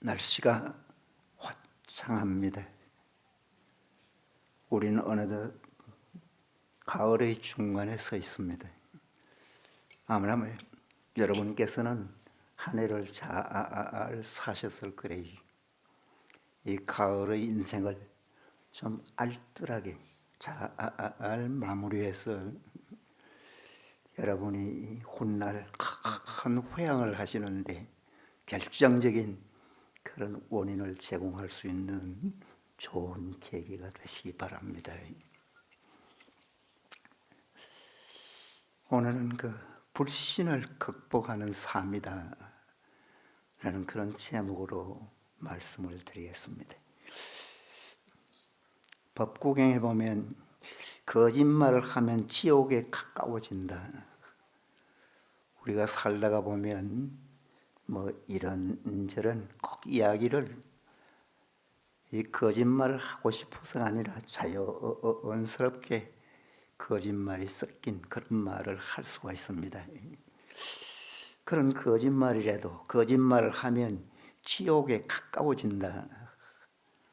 날씨가 화창합니다. 우리는 어느덧 가을의 중간에 서 있습니다. 아무나 여러분께서는 한 해를 잘 사셨을 거래요. 이 가을의 인생을 좀 알뜰하게 잘 마무리해서 여러분이 훗날 큰 회항을 하시는데 결정적인 그런 원인을 제공할 수 있는 좋은 계기가 되시기 바랍니다. 오늘은 불신을 극복하는 삶이다 라는 그런 제목으로 말씀을 드리겠습니다. 법구경에 보면 거짓말을 하면 지옥에 가까워진다. 우리가 살다가 보면 이런저런 꼭 이야기를 이 거짓말을 하고 싶어서가 아니라 자연스럽게 거짓말이 섞인 그런 말을 할 수가 있습니다. 그런 거짓말이라도 거짓말을 하면 지옥에 가까워진다.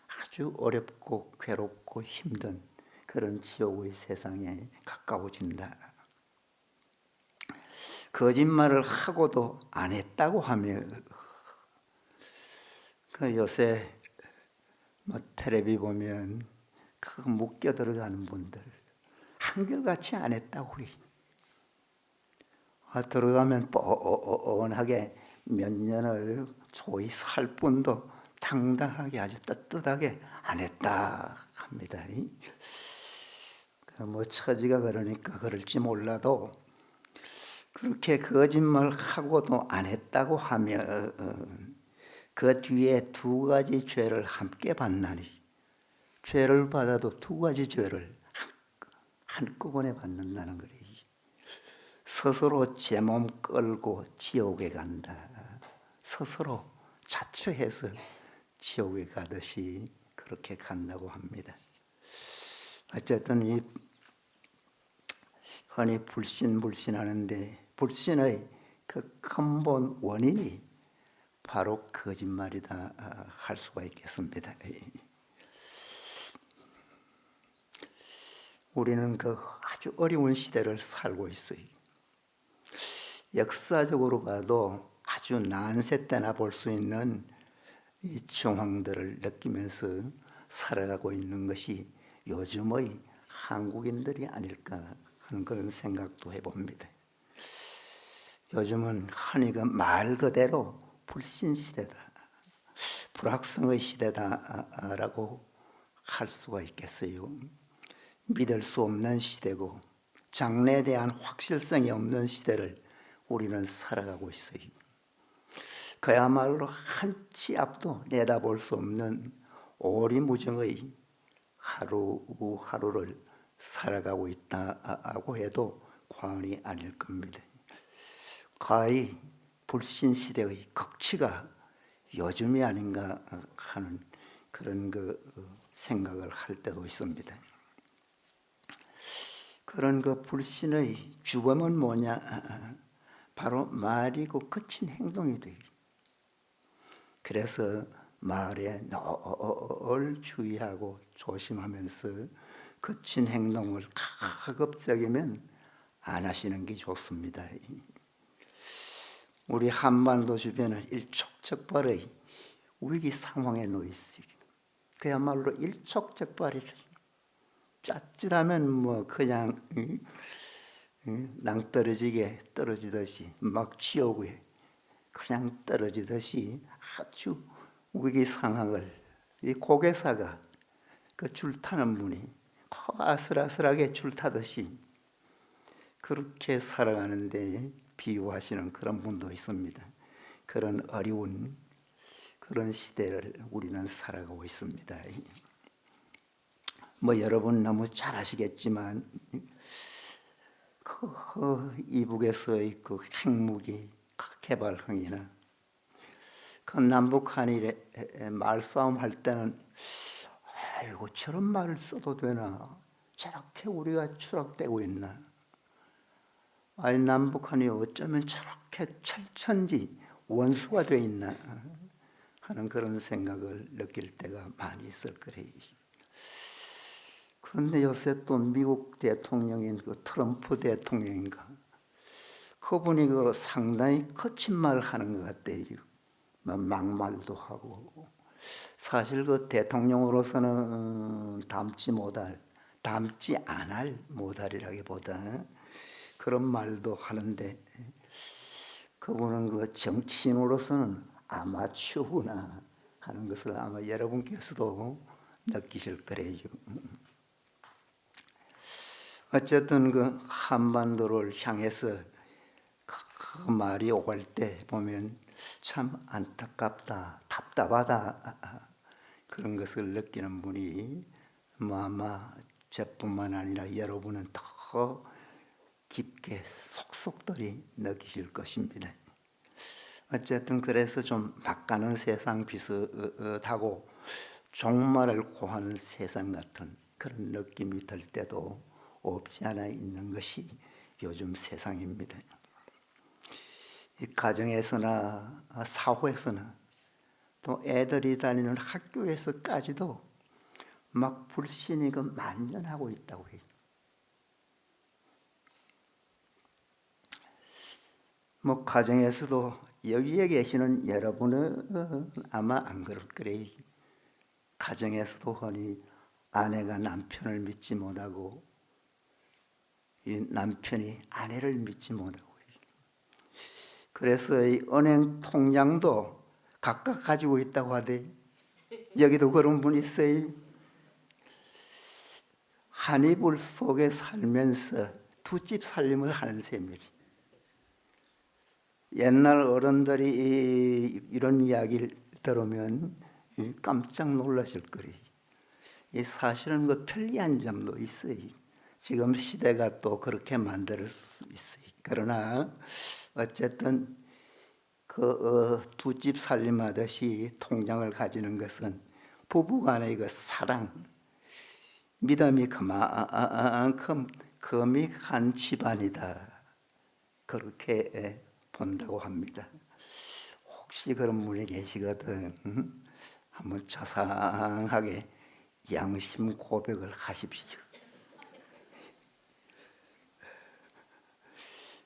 아주 어렵고 괴롭고 힘든 그런 지옥의 세상에 가까워진다. 거짓말을 하고도 안 했다고 하면 요새 텔레비 보면 묶여 들어가는 분들 한결같이 안 했다고 들어가면 뻔하게 몇 년을 조이 살 뿐도 당당하게 아주 떳떳하게 안 했다 합니다. 처지가 그러니까 그럴지 몰라도 그렇게 거짓말하고도 안 했다고 하면 그 뒤에 두 가지 죄를 함께 받나니 죄를 받아도 두 가지 죄를 한꺼번에 받는다는 거예요. 스스로 제 몸 끌고 지옥에 간다. 스스로 자초해서 지옥에 가듯이 그렇게 간다고 합니다. 어쨌든 흔히 불신하는데 불신의 그 근본 원인이 바로 거짓말이다 할 수가 있겠습니다. 우리는 아주 어려운 시대를 살고 있어요. 역사적으로 봐도 아주 난세 때나 볼 수 있는 이 정황들을 느끼면서 살아가고 있는 것이 요즘의 한국인들이 아닐까 하는 그런 생각도 해봅니다. 요즘은 흔히 말 그대로 불신시대다, 불확성의 시대다라고 할 수가 있겠어요. 믿을 수 없는 시대고 장래에 대한 확실성이 없는 시대를 우리는 살아가고 있어요. 그야말로 한치 앞도 내다볼 수 없는 오리무중의 하루하루를 살아가고 있다고 해도 과언이 아닐 겁니다. 거의 불신시대의 극치가 요즘이 아닌가 하는 그런 생각을 할 때도 있습니다. 그런 불신의 주범은 뭐냐? 바로 말이고 거친 행동이 돼요. 그래서 말에 늘 주의하고 조심하면서 거친 행동을 가급적이면 안 하시는 게 좋습니다. 우리 한반도 주변은 일촉즉발의 위기 상황에 놓여 있어요. 그야말로 일촉즉발이래. 짜릿하면 그냥 낭떠러지게 떨어지듯이 막 지옥에 그냥 떨어지듯이 아주 위기 상황을 이 고개사가 줄타는 분이 아슬아슬하게 줄타듯이 그렇게 살아가는데 비유하시는 그런 분도 있습니다. 그런 어려운 그런 시대를 우리는 살아가고 있습니다. 여러분 너무 잘 아시겠지만 이북에서의 핵무기 개발행위나 남북 한일의 말싸움 할 때는 아이고 저런 말을 써도 되나? 저렇게 우리가 추락되고 있나? 아니 남북 한이 어쩌면 저렇게 철천지 원수가 돼 있나? 하는 그런 생각을 느낄 때가 많이 있을 거래요. 그런데 요새 또 미국 대통령인 그 트럼프 대통령인가, 그분이 그 상당히 거친 말을 하는 것 같아요. 뭐 막말도 하고. 사실 그 대통령으로서는 닮지 않을 못할이라기보다 그런 말도 하는데, 그분은 그 정치인으로서는 아마추어구나 하는 것을 아마 여러분께서도 느끼실 거래요. 어쨌든 그 한반도를 향해서 그 말이 오갈 때 보면 참 안타깝다, 답답하다, 그런 것을 느끼는 분이 아마 저뿐만 아니라 여러분은 더 깊게 속속들이 느끼실 것입니다. 어쨌든 그래서 좀 막가는 세상 비슷하고 종말을 고하는 세상 같은 그런 느낌이 들 때도 없지 않아 있는 것이 요즘 세상입니다. 이 가정에서나 사회에서나 또 애들이 다니는 학교에서까지도 막 불신이 만연하고 있다고 해요. 뭐 가정에서도 여기에 계시는 여러분은 아마 안 그럴 거래요. 가정에서도 흔히 아내가 남편을 믿지 못하고 이 남편이 아내를 믿지 못하고, 그래서 이 은행 통장도 각각 가지고 있다고 하대. 여기도 그런 분이 있어요. 한 이불 속에 살면서 두 집 살림을 하는 셈이지. 옛날 어른들이 이런 이야기를 들으면 깜짝 놀라실 거예요. 사실은 그 편리한 점도 있어요. 지금 시대가 또 그렇게 만들 수 있어요. 그러나 어쨌든 그 두 집 살림하듯이 통장을 가지는 것은 부부간의 그 사랑, 믿음이 그만큼 거믹한 집안이다, 그렇게 본다고 합니다. 혹시 그런 분이 계시거든 한번 자상하게 양심 고백을 하십시오.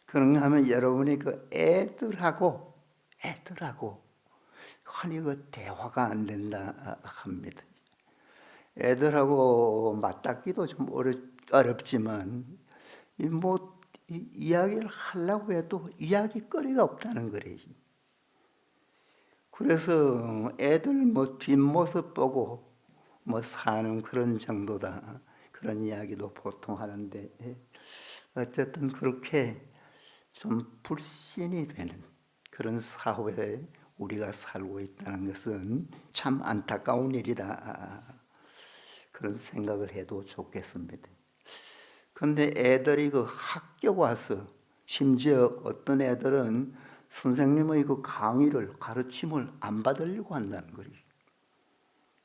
그런가 하면 여러분이 그 애들하고 흔히 그 대화가 안 된다 합니다. 애들하고 맞닿기도 좀 어렵지만 이야기를 하려고 해도 이야기거리가 없다는 거래요. 그래서 애들 뒷모습 보고 사는 그런 정도다, 그런 이야기도 보통 하는데, 어쨌든 그렇게 좀 불신이 되는 그런 사회에 우리가 살고 있다는 것은 참 안타까운 일이다, 그런 생각을 해도 좋겠습니다. 그런데 애들이 그 학교 와서, 심지어 어떤 애들은 선생님의 그 강의를, 가르침을 안 받으려고 한다는 거예요.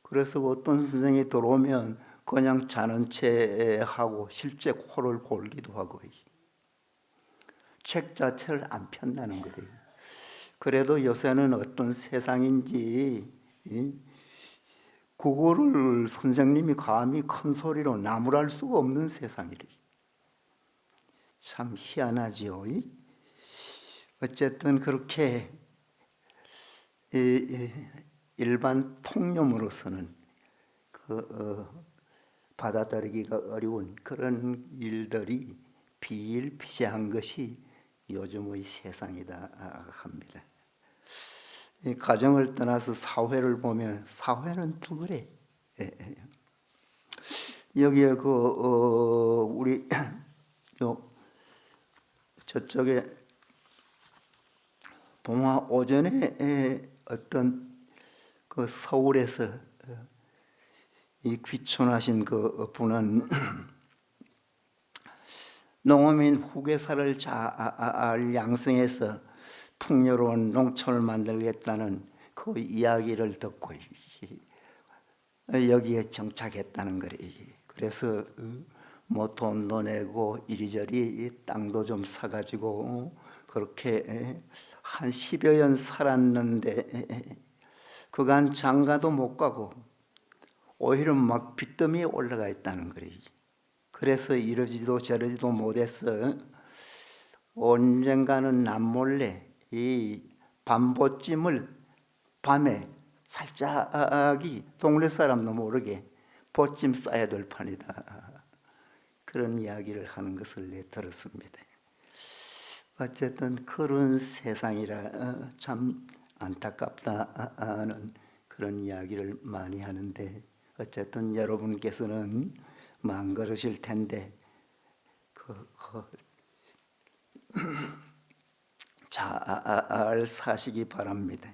그래서 어떤 선생님이 들어오면 그냥 자는 채 하고 실제 코를 골기도 하고, 책 자체를 안 편다는 거예요. 그래도 요새는 어떤 세상인지 그거를 선생님이 감히 큰 소리로 나무랄 수가 없는 세상이래. 참 희한하지요. 어쨌든 그렇게 일반 통념으로서는 받아들이기가 어려운 그런 일들이 비일비재한 것이 요즘의 세상이다 합니다. 가정을 떠나서 사회를 보면 사회는 또 그래. 여기에 우리 저쪽에 봉화 오전에 어떤 그 서울에서 이 귀촌하신 그 분은 농어민 후계사를 잘 양성해서 풍요로운 농촌을 만들겠다는 그 이야기를 듣고 여기에 정착했다는 거래. 그래서 돈도 내고 이리저리 땅도 좀 사가지고 그렇게 한 10여 년 살았는데, 그간 장가도 못 가고 오히려 막 빚더미에 올라가 있다는 거예요. 그래서 이러지도 저러지도 못해서 언젠가는 남몰래 이 밤보찜을 밤에 살짝이 동네 사람도 모르게 보찜 싸야 될 판이다. 그런 이야기를 하는 것을 내 들었습니다. 어쨌든 그런 세상이라 참 안타깝다는 그런 이야기를 많이 하는데, 어쨌든 여러분께서는 마음 그러실 텐데 잘 사시기 바랍니다.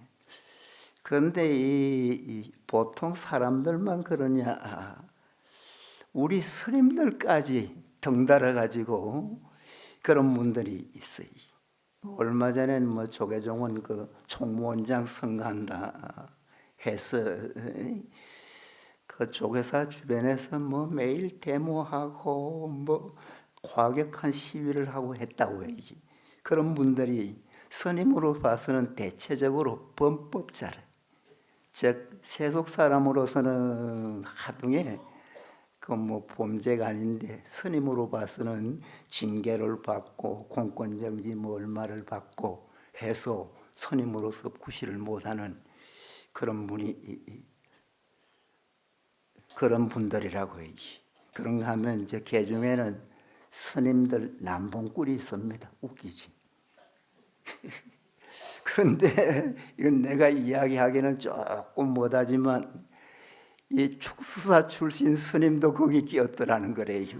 그런데 보통 사람들만 그러냐? 우리 스님들까지 덩달아 가지고 그런 분들이 있어요. 얼마 전에는 뭐 조계종은 그 총무원장 선거한다 해서 그 조계사 주변에서 뭐 매일 데모하고 뭐 과격한 시위를 하고 했다고 해요. 그런 분들이 스님으로 봐서는 대체적으로 범법자래. 즉 세속 사람으로서는 하등에 그 뭐 범죄가 아닌데 스님으로 봐서는 징계를 받고 공권정지 뭐 얼마를 받고 해서 스님으로서 구실을 못하는 그런 그런 분들이라고 해요. 그런가 하면 이제 개중에는 스님들 남봉꾼이 있습니다. 웃기지. 그런데 이건 내가 이야기하기는 조금 못하지만 이 축수사 출신 스님도 거기 끼었더라는 거래요.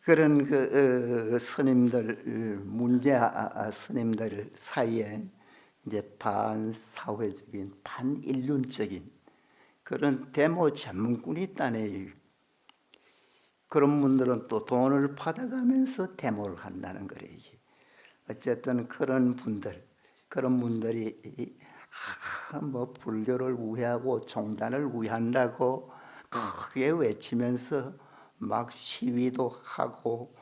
그런 그 스님들 문제 스님들 사이에 이제 반사회적인 반인륜적인 그런 데모 전문꾼이 있다네요. 그런 분들은 또 돈을 받아가면서 데모를 한다는 거래요. 어쨌든 그런 분들이 뭐 불교를 우회하고 종단을 우회한다고 크게 외치면서 막 시위도 하고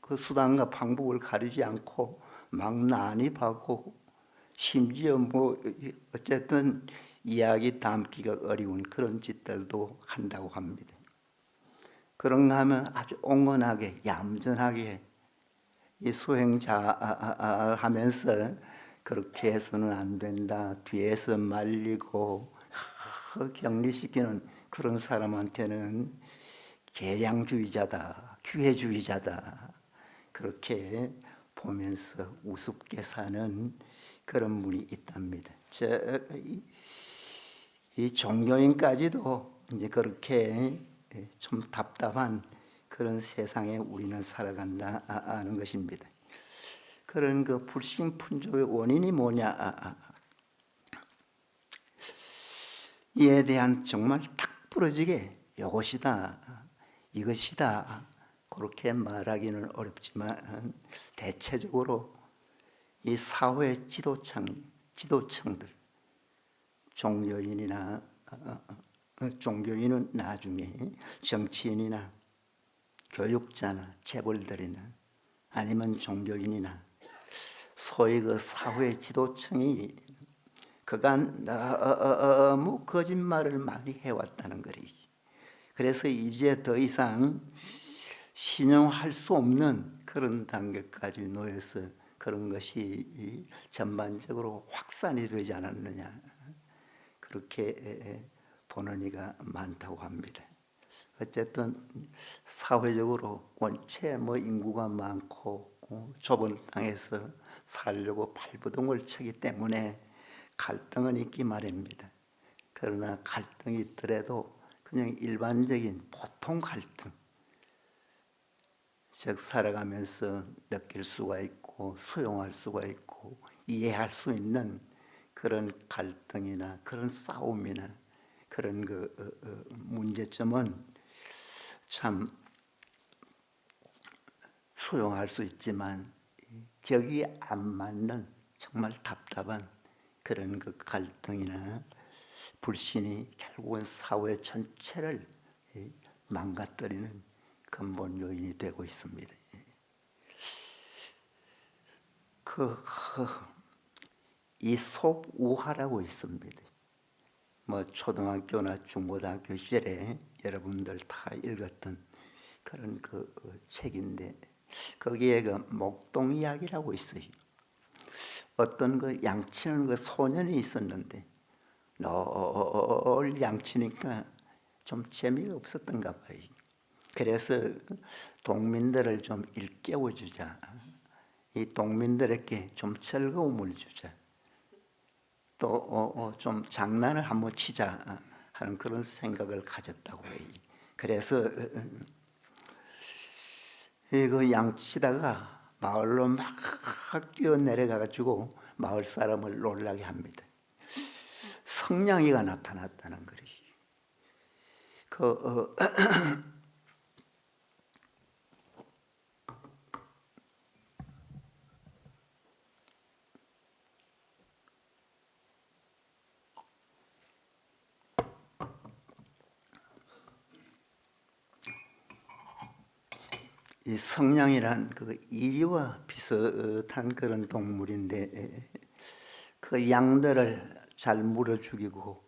그 수단과 방법을 가리지 않고 막 난입하고 심지어 뭐 어쨌든 이야기 담기가 어려운 그런 짓들도 한다고 합니다. 그런가 하면 아주 온건하게 얌전하게 이 수행자 하면서 그렇게 해서는 안 된다, 뒤에서 말리고 격리시키는 그런 사람한테는 계량주의자다, 기회주의자다 그렇게 보면서 우습게 사는 그런 분이 있답니다. 이 종교인까지도 이제 그렇게 좀 답답한 그런 세상에 우리는 살아간다 하는 것입니다. 그런 그 불신푼조의 원인이 뭐냐? 이에 대한 정말 딱 부러지게 이것이다 그렇게 말하기는 어렵지만 대체적으로 이 사회 지도층들 종교인은 나중에 정치인이나 교육자나 재벌들이나 아니면 종교인이나 소위 그 사회 지도층이 그간 너무 거짓말을 많이 해왔다는 거리. 그래서 이제 더 이상 신용할 수 없는 그런 단계까지 놓여서 그런 것이 전반적으로 확산이 되지 않았느냐 그렇게 보는 이가 많다고 합니다. 어쨌든 사회적으로 원체 뭐 인구가 많고 좁은 땅에서 살려고 발버둥을 치기 때문에 갈등은 있기 마련입니다. 그러나 갈등이 있더라도 그냥 일반적인 보통 갈등, 즉 살아가면서 느낄 수가 있고 수용할 수가 있고 이해할 수 있는 그런 갈등이나 그런 싸움이나 그런 그 문제점은 참 수용할 수 있지만 격이 안 맞는 정말 답답한 그런 그 갈등이나 불신이 결국은 사회 전체를 망가뜨리는 근본 요인이 되고 있습니다. 이 속우화라고 있습니다. 뭐 초등학교나 중고등학교 시절에 여러분들 다 읽었던 그런 책인데 거기에 목동 이야기라고 있어요. 어떤 양치는 소년이 있었는데 늘 양치니까 좀 재미가 없었던가 봐요. 그래서 동민들을 좀 일깨워 주자. 이 동민들에게 좀 즐거움을 주자. 또 좀 장난을 한번 치자 하는 그런 생각을 가졌다고 해요. 그래서 그 양치다가 마을로 막 뛰어내려가지고 마을 사람을 놀라게 합니다. 성냥이가 나타났다는 거예요. 이 성냥이란 이리와 비슷한 그런 동물인데 그 양들을 잘 물어 죽이고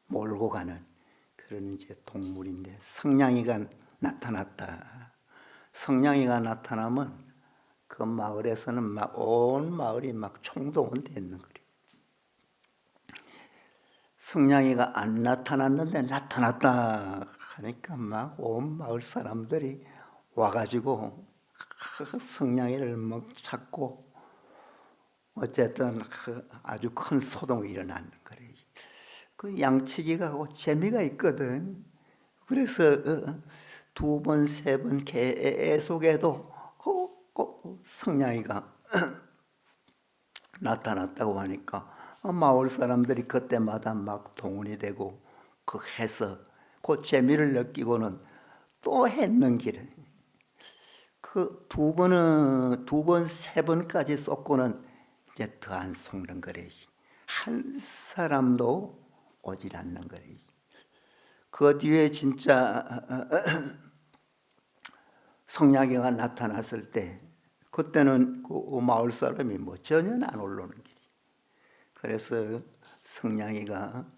몰고 가는 그런 이제 동물인데 성냥이가 나타났다. 성냥이가 나타나면 그 마을에서는 막 온 마을이 막 총동원되는 거예요. 성냥이가 안 나타났는데 나타났다 하니까 막 온 마을 사람들이 와가지고 성냥이를 막 찾고 어쨌든 아주 큰 소동이 일어나는 거예요. 그 양치기가 재미가 있거든. 그래서 두 번, 세 번 계속해도 성냥이가 나타났다고 하니까 마을 사람들이 그때마다 막 동원이 되고 해서 그 재미를 느끼고는 또 했는 길에 두 번, 세 번까지 쏟고는 이제 더 안 속는 거래. 한 사람도 오질 않는 거래. 그 뒤에 진짜 성냥이가 나타났을 때 그때는 그 마을 사람이 뭐 전혀 안 올라오는 길이. 그래서 성냥이가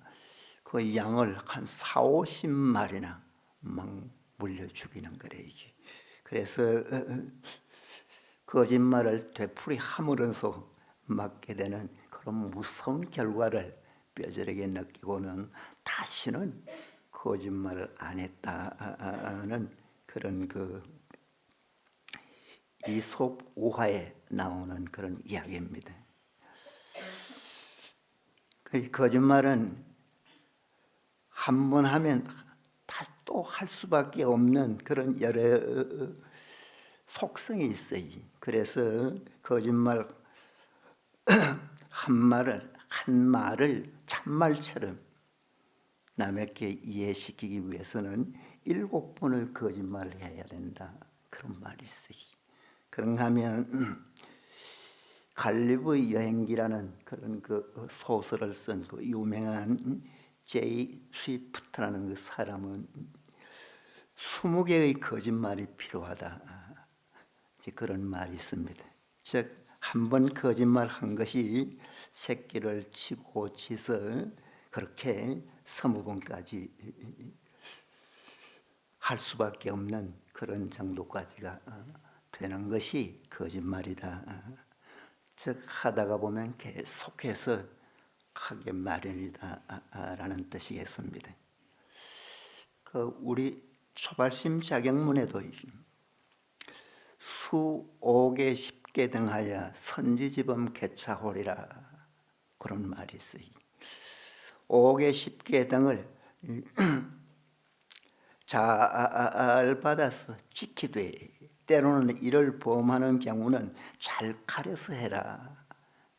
그 양을 한 40~50마리나 막 물려 죽이는 거래. 그래서 거짓말을 되풀이함으로써 맞게 되는 그런 무서운 결과를 뼈저리게 느끼고는 다시는 거짓말을 안 했다는 그런 이솝 우화에 나오는 그런 이야기입니다. 그 거짓말은 한 번 하면 또 할 수밖에 없는 그런 여러 속성이 있어요. 그래서 거짓말 한 말을 참말처럼 남에게 이해시키기 위해서는 7번을 거짓말을 해야 된다. 그런 말이 있어요. 그런가 하면 갈리브의 여행기라는 그런 소설을 쓴 유명한 제이 스위프트라는 사람은 20개의 거짓말이 필요하다. 이제 그런 말이 있습니다. 즉, 한 번 거짓말 한 것이 새끼를 치고 짖어 그렇게 20번까지 할 수밖에 없는 그런 정도까지가 되는 것이 거짓말이다. 즉, 하다가 보면 계속해서 하게 마련이다라는 뜻이겠습니다. 우리 초발심 자격문에도 수옥에 십계 등하여 선지지범 개차홀이라 그런 말이 있어요. 옥에 십계 등을 잘 받아서 지키되 때로는 이를 범하는 경우는 잘 가려서 해라.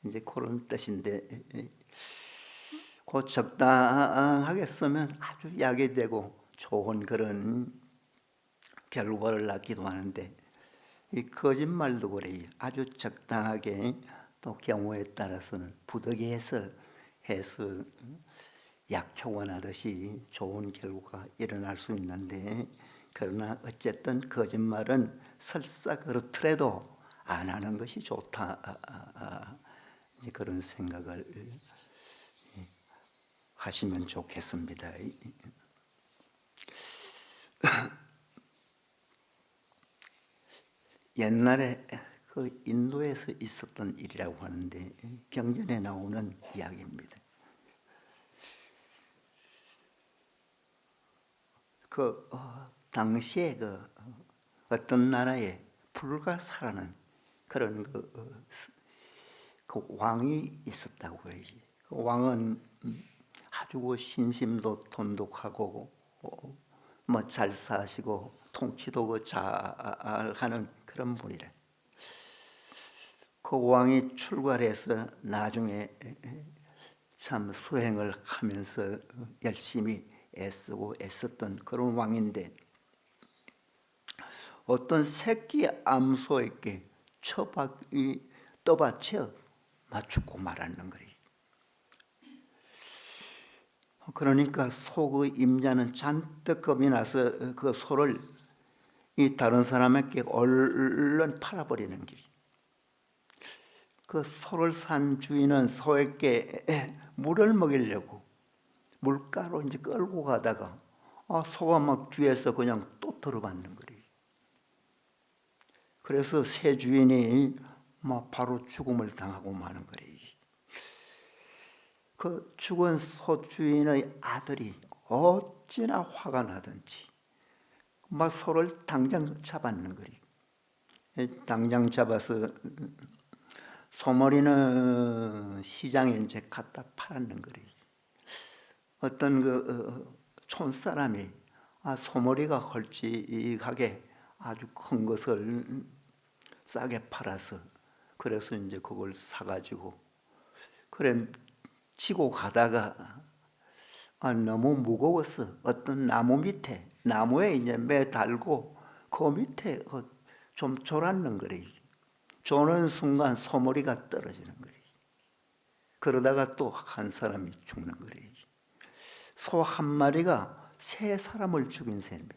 이제 그런 뜻인데 적당하게 쓰면 아주 약이 되고 좋은 그런 결과를 낳기도 하는데 이 거짓말도 그래요. 아주 적당하게 또 경우에 따라서는 부득이해서 해서 약효가 나듯이 좋은 결과가 일어날 수 있는데 그러나 어쨌든 거짓말은 설사 그렇더라도 안 하는 것이 좋다. 이제 그런 생각을 하시면 좋겠습니다. 옛날에 그 인도에서 있었던 일이라고 하는데 경전에 나오는 이야기입니다. 당시에 어떤 나라에 불가사라는 그런 그 왕이 있었다고 해요. 그 왕은 아주 신심도 돈독하고 뭐 잘 사시고 통치도 잘하는 그런 분이래. 그 왕이 출가해서 나중에 참 수행을 하면서 열심히 애쓰고 애썼던 그런 왕인데 어떤 새끼 암소에게 떠받쳐 맞추고 말았는 거예요. 그러니까 소의 임자는 잔뜩 겁이 나서 그 소를 이 다른 사람에게 얼른 팔아버리는 길. 그 소를 산 주인은 소에게 물을 먹이려고 물가로 이제 끌고 가다가 소가 막 뒤에서 그냥 또 들어맞는 거예요. 그래서 새 주인이 막 바로 죽음을 당하고 마는 거예요. 그 죽은 소 주인의 아들이 어찌나 화가 나든지 막 소를 당장 잡았는 거예요. 당장 잡아서 소머리는 시장에 이제 갖다 팔았는 거예요. 어떤 촌사람이 소머리가 헐찍하게 아주 큰 것을 싸게 팔아서 그래서 이제 그걸 사가지고 그래 지고 가다가 너무 무거워서 어떤 나무에 이제 매달고 그 밑에 좀 졸았는 거래요. 조는 순간 소머리가 떨어지는 거예요. 그러다가 또 한 사람이 죽는 거예요. 소 한 마리가 세 사람을 죽인 셈이에요.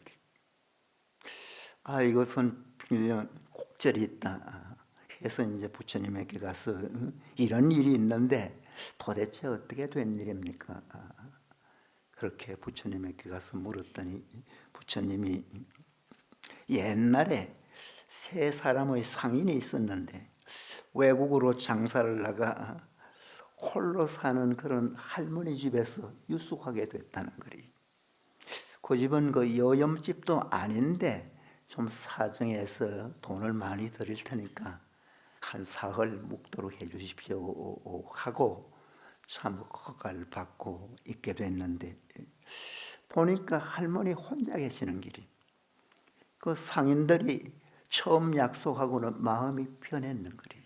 이것은 필연 곡절이 있다 해서 이제 부처님에게 가서 이런 일이 있는데 도대체 어떻게 된 일입니까? 그렇게 부처님에게 가서 물었더니 부처님이 옛날에 세 사람의 상인이 있었는데 외국으로 장사를 나가 홀로 사는 그런 할머니 집에서 유숙하게 됐다는 거리. 그 집은 그 여염집도 아닌데 좀 사정해서 돈을 많이 드릴 테니까 한 사흘 묵도록 해주십시오 하고 참 허가를 받고 있게 됐는데 보니까 할머니 혼자 계시는 길이 그 상인들이 처음 약속하고는 마음이 편했는 거리.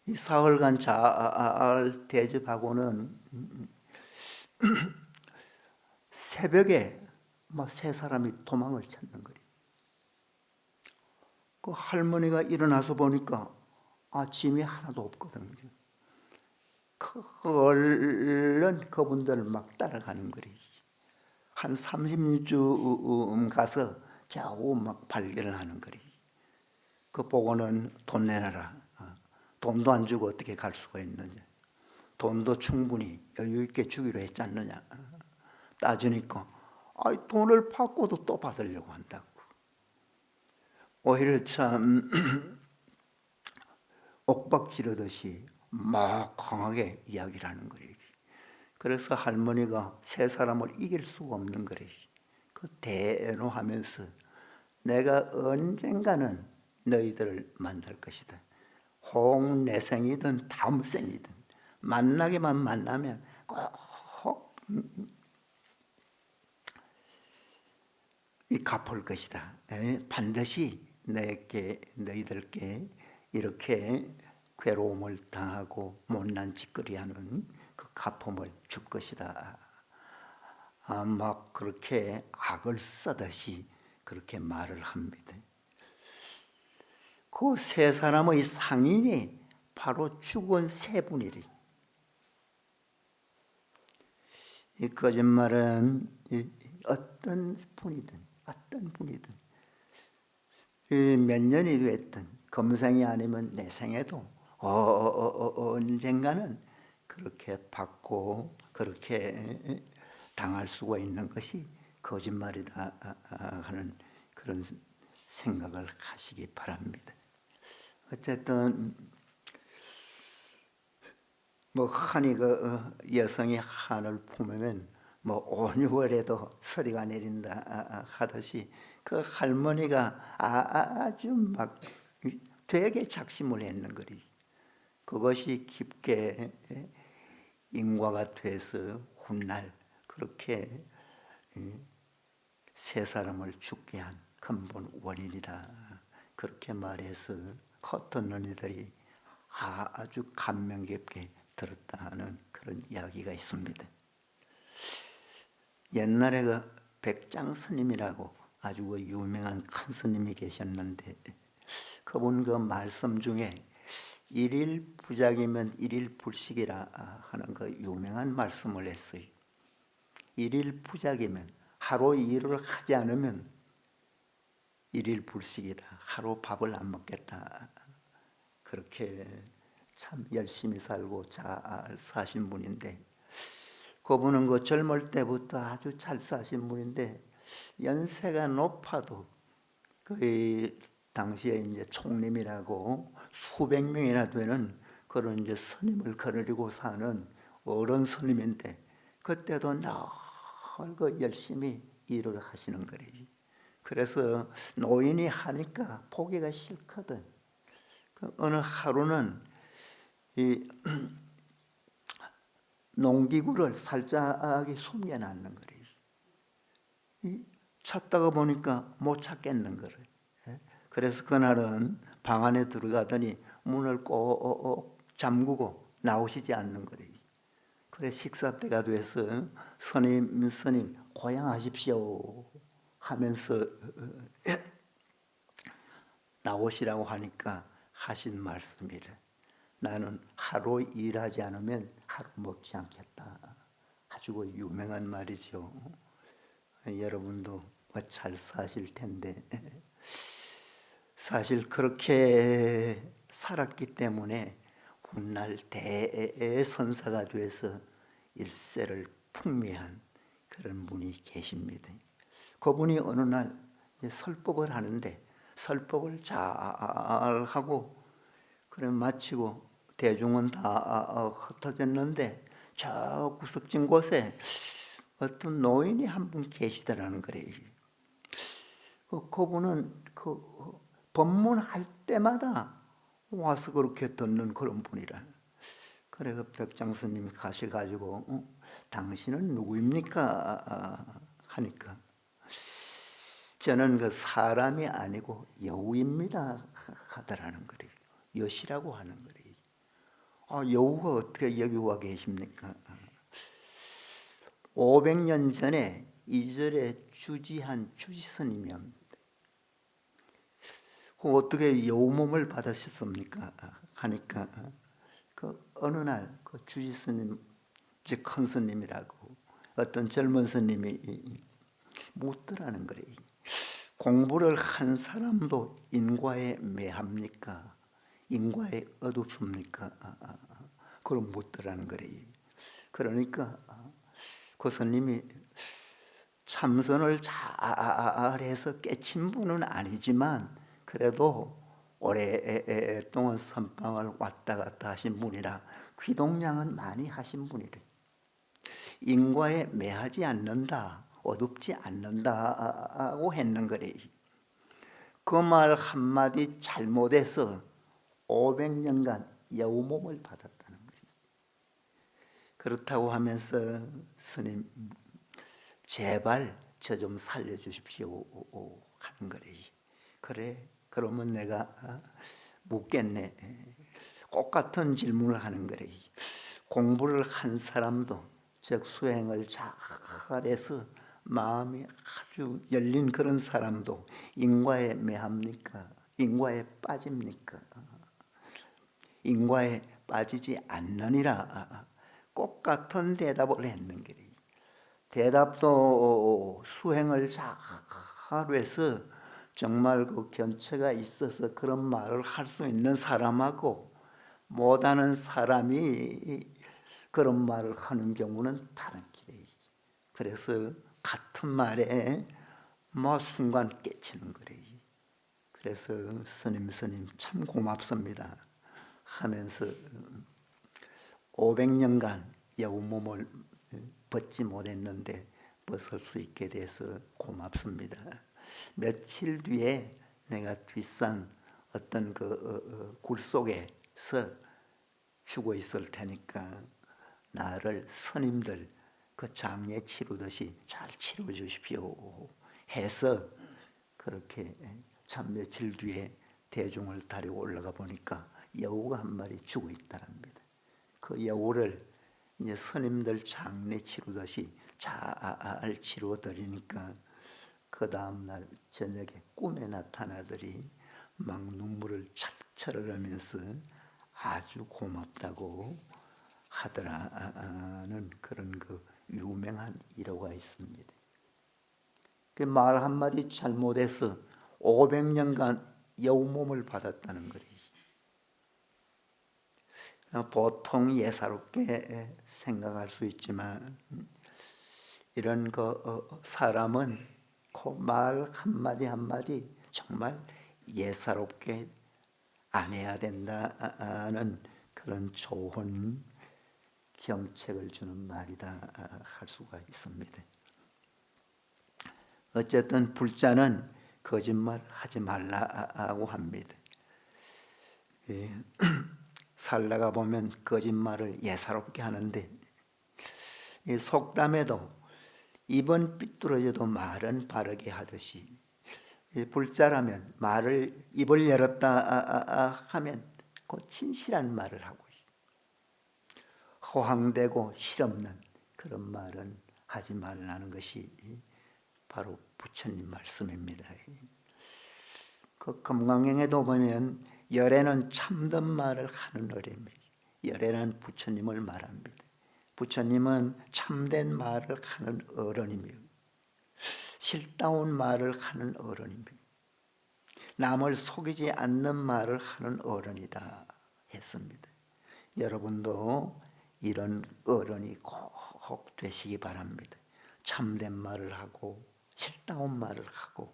이 사흘간 잘 대접하고는 새벽에 막 세 사람이 도망을 쳤는 거리. 그 할머니가 일어나서 보니까 짐이 하나도 없거든요. 얼른 그분들을 막 따라가는 거리. 한 30리쯤 가서 겨우 막 발견을 하는 거리. 그 보고는 돈 내놔라. 돈도 안 주고 어떻게 갈 수가 있느냐. 돈도 충분히 여유 있게 주기로 했지 않느냐. 따지니까 돈을 받고도 또 받으려고 한다고. 오히려 참 옥박지르듯이 막 강하게 이야기를 하는 거예요. 그래서 할머니가 세 사람을 이길 수가 없는 거예요. 그 대노하면서 내가 언젠가는 너희들을 만날 것이다. 혹 내생이든 다음생이든 만나게만 만나면 꼭 갚을 것이다. 반드시 너희들께 이렇게 괴로움을 당하고 못난 짓거리하는 그 갚음을 줄 것이다. 막 그렇게 악을 써듯이 그렇게 말을 합니다. 그 세 사람의 상인이 바로 죽은 세 분이리. 이 거짓말은 어떤 분이든 몇 년이 됐든 금생이 아니면 내 생에도 언젠가는 그렇게 받고 그렇게 당할 수가 있는 것이 거짓말이다 하는 그런 생각을 하시기 바랍니다. 어쨌든 뭐 흔히 그 여성이 한을 품으면 뭐 5, 6월에도 서리가 내린다 하듯이 그 할머니가 아주 막 되게 작심을 했는 거리. 그것이 깊게 인과가 돼서 훗날 그렇게 세 사람을 죽게 한 근본 원인이다. 그렇게 말해서 겉은 언니들이 아주 감명 깊게 들었다는 그런 이야기가 있습니다. 옛날에 그 백장 스님이라고 아주 그 유명한 큰 스님이 계셨는데 그분 그 말씀 중에 일일 부작이면 일일 불식이라 하는 그 유명한 말씀을 했어요. 일일 부작이면 하루 일을 하지 않으면 일일 불식이다. 하루 밥을 안 먹겠다. 그렇게 참 열심히 살고 잘 사신 분인데 그분은 그 젊을 때부터 아주 잘 사신 분인데 연세가 높아도 그 당시에 이제 총림이라고 수백 명이나 되는 그런 이제 스님을 거느리고 사는 어른 스님인데 그때도 늘 그 열심히 일을 하시는 거래요. 그래서 노인이 하니까 보기가 싫거든. 그 어느 하루는 이 농기구를 살짝 숨겨놨는 거래요. 찾다가 보니까 못 찾겠는 거래. 그래서 그날은 방 안에 들어가더니 문을 꼭 잠그고 나오시지 않는 거래요. 그래 식사 때가 돼서 스님 고향하십시오 하면서 나오시라고 하니까 하신 말씀이래. 나는 하루 일하지 않으면 하루 먹지 않겠다. 아주 그 유명한 말이죠. 여러분도 잘 사실 텐데 사실 그렇게 살았기 때문에 훗날 대선사가 돼서 일세를 풍미한 그런 분이 계십니다. 그분이 어느 날 설법을 하는데 설법을 잘 하고 그래 마치고 대중은 다 흩어졌는데 저 구석진 곳에 어떤 노인이 한 분 계시더라는 거래요. 그분은 그 법문할 때마다 와서 그렇게 듣는 그런 분이라. 그래 그 백장 스님이 가셔가지고 당신은 누구입니까? 하니까 저는 그 사람이 아니고 여우입니다 하더라는 거래요. 여시라고 하는 거래요. 여우가 어떻게 여기 와 계십니까? 500년 전에 이절에 주지한 주지스님이옵니다. 어떻게 여우 몸을 받으셨습니까? 하니까 그 어느 날 그 주지스님, 이제 큰 스님이라고 어떤 젊은 스님이 묻더라는 거래요. 공부를 한 사람도 인과에 매합니까? 인과에 어둡습니까? 그걸 묻더라는 거래요. 그러니까 그 스님이 참선을 잘해서 깨친 분은 아니지만 그래도 오랫동안 선방을 왔다 갔다 하신 분이라 귀동량은 많이 하신 분이래. 인과에 매하지 않는다, 어둡지 않는다고 했는 거래. 그 말 한마디 잘못해서 500년간 여우 몸을 받았다는 거래. 그렇다고 하면서 스님 제발 저 좀 살려주십시오 하는 거래. 그래 그러면 내가 묻겠네. 똑같은 질문을 하는 거래. 공부를 한 사람도 즉 수행을 잘해서 마음이 아주 열린 그런 사람도 인과에 매합니까? 인과에 빠집니까? 인과에 빠지지 않느니라 똑같은 대답을 했는 거래. 대답도 수행을 잘해서 정말 그 견체가 있어서 그런 말을 할 수 있는 사람하고 못하는 사람이 그런 말을 하는 경우는 다른 길이에요. 그래서 같은 말에 뭐 순간 깨치는 거래요. 그래서 스님 참 고맙습니다 하면서 500년간 여우 몸을 벗지 못했는데 벗을 수 있게 돼서 고맙습니다. 며칠 뒤에 내가 뒷산 어떤 굴 속에서 죽어 있을 테니까 나를 스님들 그 장례 치르듯이 잘 치러 주십시오 해서 그렇게 참 며칠 뒤에 대중을 다리고 올라가 보니까 여우가 한 마리 죽어 있다랍니다. 그 여우를 이제 스님들 장례 치르듯이 잘 치러 드리니까 그 다음날 저녁에 꿈에 나타나더니 막 눈물을 철철 흘리면서 아주 고맙다고 하더라는 그런 그 유명한 일화가 있습니다. 그 말 한마디 잘못해서 500년간 여우 몸을 받았다는 거예요. 보통 예사롭게 생각할 수 있지만 이런 사람은 그 말 한마디 한마디 정말 예사롭게 안 해야 된다는 그런 좋은 경책을 주는 말이다 할 수가 있습니다. 어쨌든 불자는 거짓말 하지 말라고 합니다. 살다가 보면 거짓말을 예사롭게 하는데 속담에도 입은 삐뚤어져도 말은 바르게 하듯이 불자라면 말을 입을 열었다 하면 그 진실한 말을 하고 허황되고 실없는 그런 말은 하지 말라는 것이 바로 부처님 말씀입니다. 그 금강경에도 보면 열애는 참된 말을 하는 어른입니다. 열애는 부처님을 말합니다. 부처님은 참된 말을 하는 어른이며 실다운 말을 하는 어른입니다. 남을 속이지 않는 말을 하는 어른이다 했습니다. 여러분도 이런 어른이 꼭 되시기 바랍니다. 참된 말을 하고 실다운 말을 하고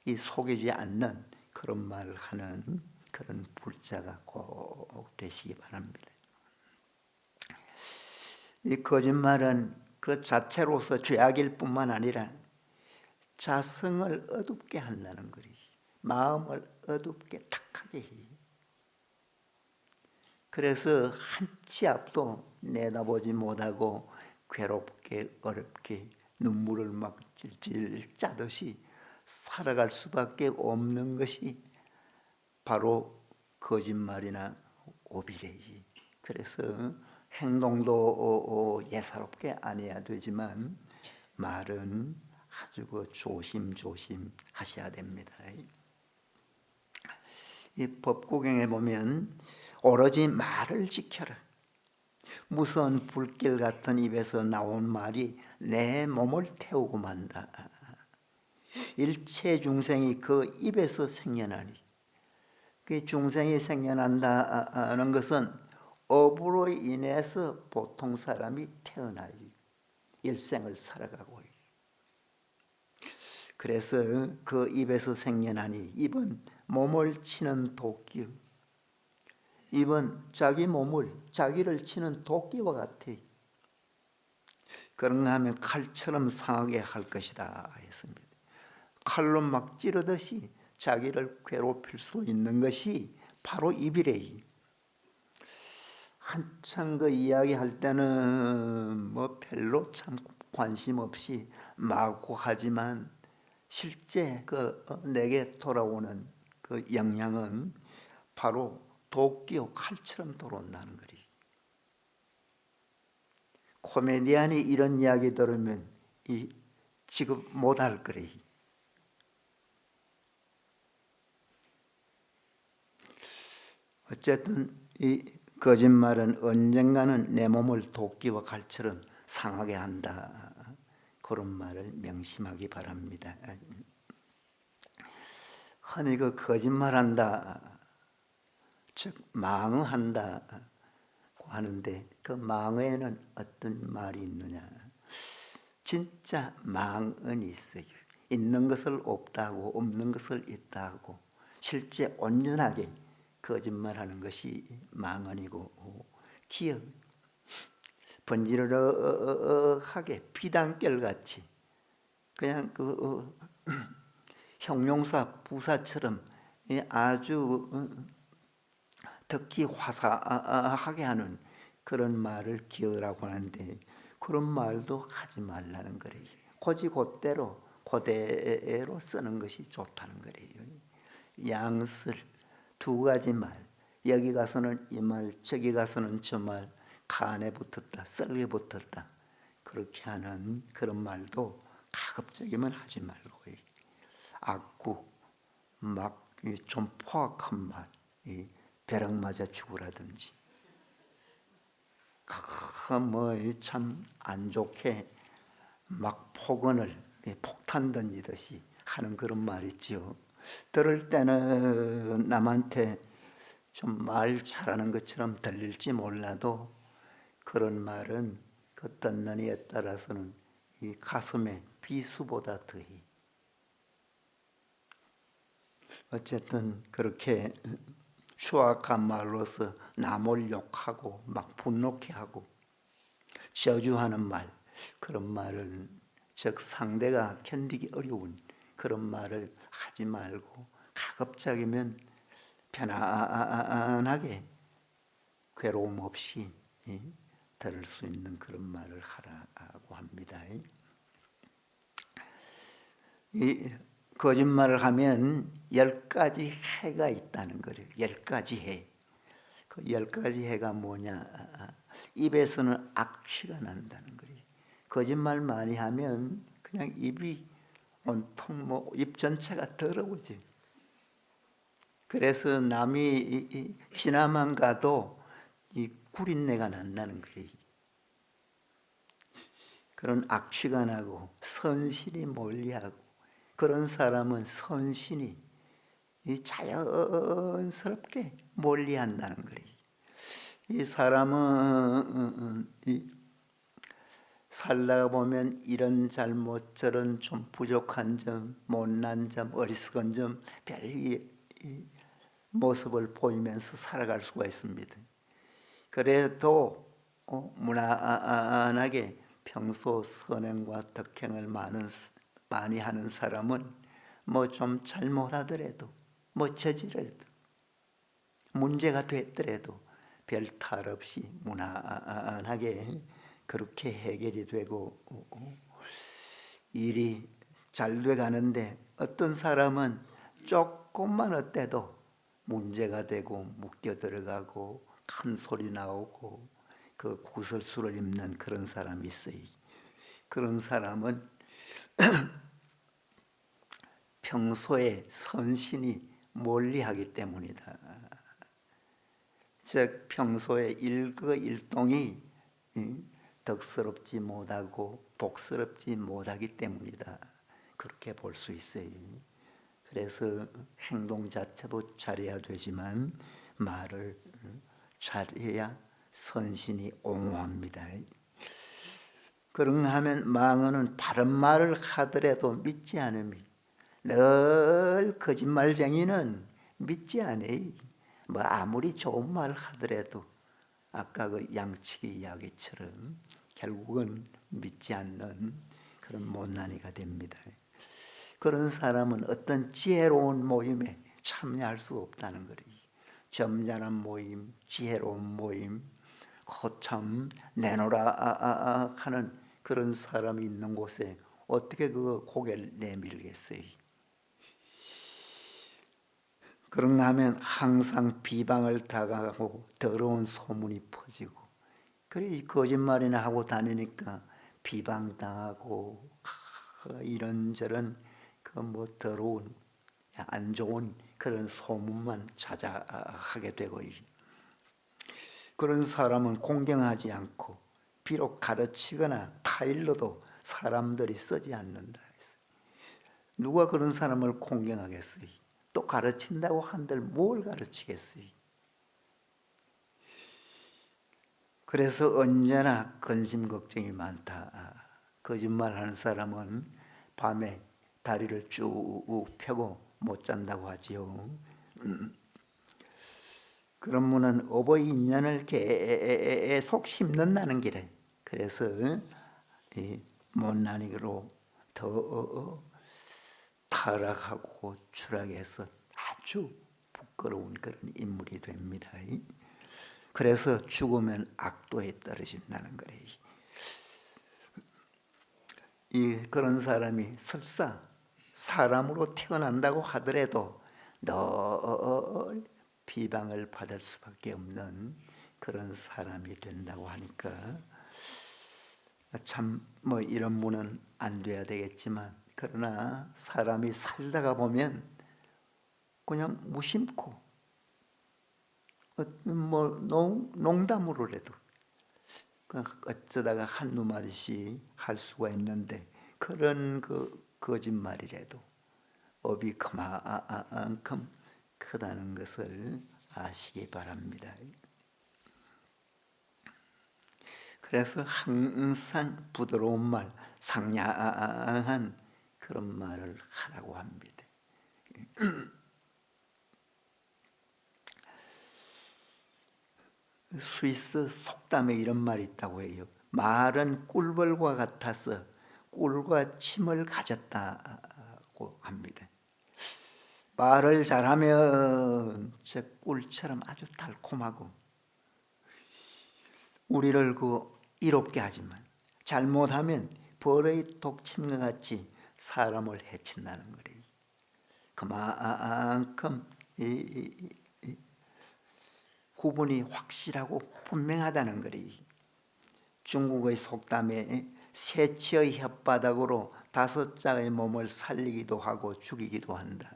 이 속이지 않는 그런 말을 하는 그런 불자가 꼭 되시기 바랍니다. 이 거짓말은 그 자체로서 죄악일 뿐만 아니라 자성을 어둡게 한다는 거리. 마음을 어둡게 탁하게 해. 그래서 한 치 앞도 내다보지 못하고 괴롭게 어렵게 눈물을 막 질질 짜듯이 살아갈 수밖에 없는 것이 바로 거짓말이나 오비래이. 그래서 행동도 예사롭게 안 해야 되지만 말은 아주 조심조심 하셔야 됩니다. 이 법구경에 보면 오로지 말을 지켜라. 무서운 불길 같은 입에서 나온 말이 내 몸을 태우고 만다. 일체 중생이 그 입에서 생겨나니 그 중생이 생겨난다는 것은 업으로 인해서 보통 사람이 태어나요. 일생을 살아가고. 그래서 그 입에서 생겨나니 입은 몸을 치는 도끼. 입은 자기 몸을 자기를 치는 도끼와 같아. 그런가 하면 칼처럼 상하게 할 것이다 했습니다. 칼로 막 찌르듯이 자기를 괴롭힐 수 있는 것이 바로 입이래. 한참 그 이야기할 때는 뭐 별로 참 관심 없이 마구 하지만 실제 내게 돌아오는 그 영향은 바로 도끼와 칼처럼 돌아온다는 거리. 코미디언이 이런 이야기 들으면 지금 못할 거래. 어쨌든 이 거짓말은 언젠가는 내 몸을 도끼와 칼처럼 상하게 한다. 그런 말을 명심하기 바랍니다. 흔히 그 거짓말한다, 즉 망언한다고 하는데 그 망언에는 어떤 말이 있느냐? 진짜 망언이 있어요. 있는 것을 없다고, 없는 것을 있다고, 실제 온전하게 거짓말하는 것이 망언이고, 기억, 번지르르하게 피단결같이 그냥 그 형용사 부사처럼 아주 듣기 화사하게 하는 그런 말을 기어라고 하는데, 그런 말도 하지 말라는 거래요. 곧이곧대로 그대로 쓰는 것이 좋다는 거래요. 양설 두 가지 말, 여기 가서는 이 말, 저기 가서는 저 말, 간에 붙었다, 썰에 붙었다, 그렇게 하는 그런 말도 가급적이면 하지 말고, 악구, 막 좀 포악한 말, 벼락 맞아 죽으라든지, 뭐 참 안 좋게 막 폭언을 폭탄 던지듯이 하는 그런 말 있죠. 들을 때는 남한테 좀 말 잘하는 것처럼 들릴지 몰라도 그런 말은 그 듣는 이에 따라서는 이 가슴에 비수보다 더히, 어쨌든 그렇게 추악한 말로서 남을 욕하고 막 분노케 하고 저주하는 말, 그런 말을, 즉 상대가 견디기 어려운 그런 말을 하지 말고 가급적이면 편안하게 괴로움 없이 들을 수 있는 그런 말을 하라고 합니다. 이 거짓말을 하면 10가지 해가 있다는 거예요. 10가지 해. 그 10가지 해가 뭐냐? 입에서는 악취가 난다는 거예요. 거짓말 많이 하면 그냥 입이 온통 뭐 입 전체가 더러워져. 그래서 남이 지나만 가도 이 구린내가 난다는 거예요. 그런 악취가 나고 선신이 멀리하고, 그런 사람은 선신이 자연스럽게 멀리한다는 거예요. 이 사람은 살다가 보면 이런 잘못, 저런 좀 부족한 점, 못난 점, 어리석은 점, 별 모습을 보이면서 살아갈 수가 있습니다. 그래도 무난하게 평소 선행과 덕행을 많이 하는 사람은 뭐 좀 잘못하더라도, 뭐 저지르도, 문제가 됐더라도 별 탈 없이 무난하게 그렇게 해결이 되고 일이 잘 돼가는데, 어떤 사람은 조금만 어때도 문제가 되고 묶여 들어가고 큰 소리 나오고 그 구설수를 입는 그런 사람이 있어요. 그런 사람은 평소에 선신이 멀리하기 때문이다. 즉 평소에 일거일동이 덕스럽지 못하고 복스럽지 못하기 때문이다. 그렇게 볼 수 있어요. 그래서 행동 자체도 잘해야 되지만 말을 잘해야 선신이 옹호합니다. 그런가 하면 망언은 바른 말을 하더라도 믿지 않음이, 늘 거짓말쟁이는 믿지 않아요. 뭐 아무리 좋은 말을 하더라도 아까 그 양치기 이야기처럼 결국은 믿지 않는 그런 못난이가 됩니다. 그런 사람은 어떤 지혜로운 모임에 참여할 수 없다는 거예요. 점잖은 모임, 지혜로운 모임, 거참 내놓으라 하는 그런 사람이 있는 곳에 어떻게 그 고개를 내밀겠어요? 그런가 하면 항상 비방을 당하고 더러운 소문이 퍼지고, 그래 이 거짓말이나 하고 다니니까 비방당하고 이런저런 그 뭐 더러운 안 좋은 그런 소문만 자자하게 되고, 그런 사람은 공경하지 않고 비록 가르치거나 타일러도 사람들이 쓰지 않는다. 누가 그런 사람을 공경하겠어요? 또 가르친다고 한들 뭘 가르치겠어요? 그래서 언제나 근심 걱정이 많다. 거짓말하는 사람은 밤에 다리를 쭉 펴고 못 잔다고 하지요. 그러면은 어버이 인연을 계속 심는다는 길에, 그래서 이 못난이로 더 타락하고 추락해서 아주 부끄러운 그런 인물이 됩니다. 그래서 죽으면 악도에 떨어진다는 거래요. 그런 사람이 설사 사람으로 태어난다고 하더라도 늘 비방을 받을 수밖에 없는 그런 사람이 된다고 하니까 참 뭐 이런 분은 안 돼야 되겠지만, 그러나 사람이 살다가 보면 그냥 무심코 뭐 농담으로라도 어쩌다가 한두 마디씩 할 수가 있는데, 그런 거짓말이라도 업이 그만큼 크다는 것을 아시기 바랍니다. 그래서 항상 부드러운 말, 상냥한 그런 말을 하라고 합니다. 스위스 속담에 이런 말이 있다고 해요. 말은 꿀벌과 같아서 꿀과 침을 가졌다고 합니다. 말을 잘하면 저 꿀처럼 아주 달콤하고 우리를 이롭게 하지만, 잘못하면 벌의 독침과 같이 사람을 해친다는 거래요. 그만큼 구분이 확실하고 분명하다는 거래요. 중국의 속담에 새치의 혓바닥으로 5자의 몸을 살리기도 하고 죽이기도 한다.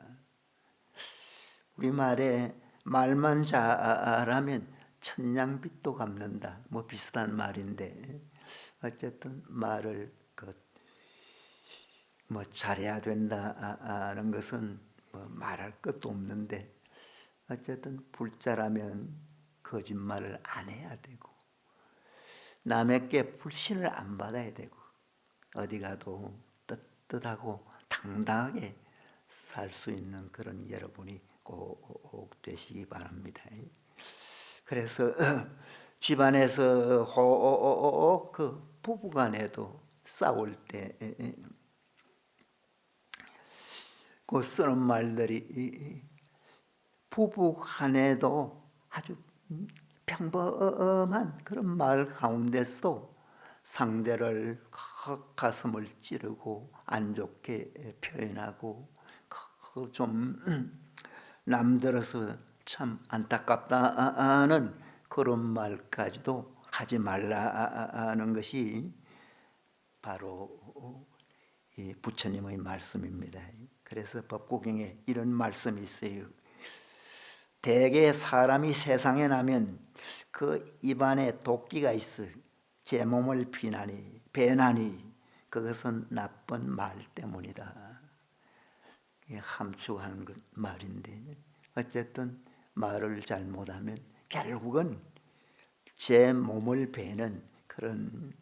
우리말에 말만 잘하면 천냥빚도 갚는다, 뭐 비슷한 말인데, 어쨌든 말을 뭐 잘해야 된다는 것은 뭐 말할 것도 없는데, 어쨌든 불자라면 거짓말을 안 해야 되고 남에게 불신을 안 받아야 되고 어디 가도 떳떳하고 당당하게 살 수 있는 그런 여러분이 꼭 되시기 바랍니다. 그래서 집안에서 부부간에도 싸울 때 쓰는 말들이 부부간에도 아주 평범한 그런 말 가운데서도 상대를 가슴을 찌르고 안 좋게 표현하고 좀 남들어서 참 안타깝다는 그런 말까지도 하지 말라는 것이 바로 부처님의 말씀입니다. 그래서 법구경에 이런 말씀이 있어요. 대개 사람이 세상에 나면 그 입안에 도끼가 있어 제 몸을 배나니 그것은 나쁜 말 때문이다. 함축하는 말인데, 어쨌든 말을 잘못하면 결국은 제 몸을 베는 그런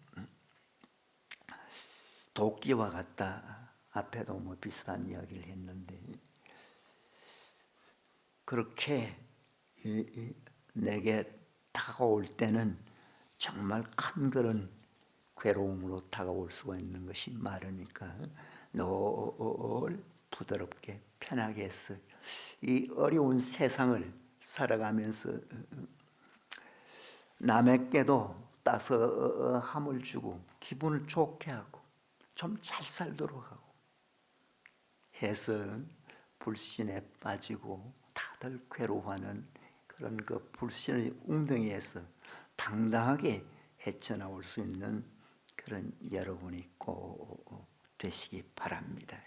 도끼와 같다. 앞에도 뭐 비슷한 이야기를 했는데, 그렇게 내게 다가올 때는 정말 큰 그런 괴로움으로 다가올 수가 있는 것이 말이니까 늘 부드럽게 편하게 해서 이 어려운 세상을 살아가면서 남에게도 따스함을 주고 기분을 좋게 하고 좀 잘 살도록 하고 해서 불신에 빠지고 다들 괴로워하는 그런 불신의 웅덩이에서 당당하게 헤쳐나올 수 있는 그런 여러분이 꼭 되시기 바랍니다.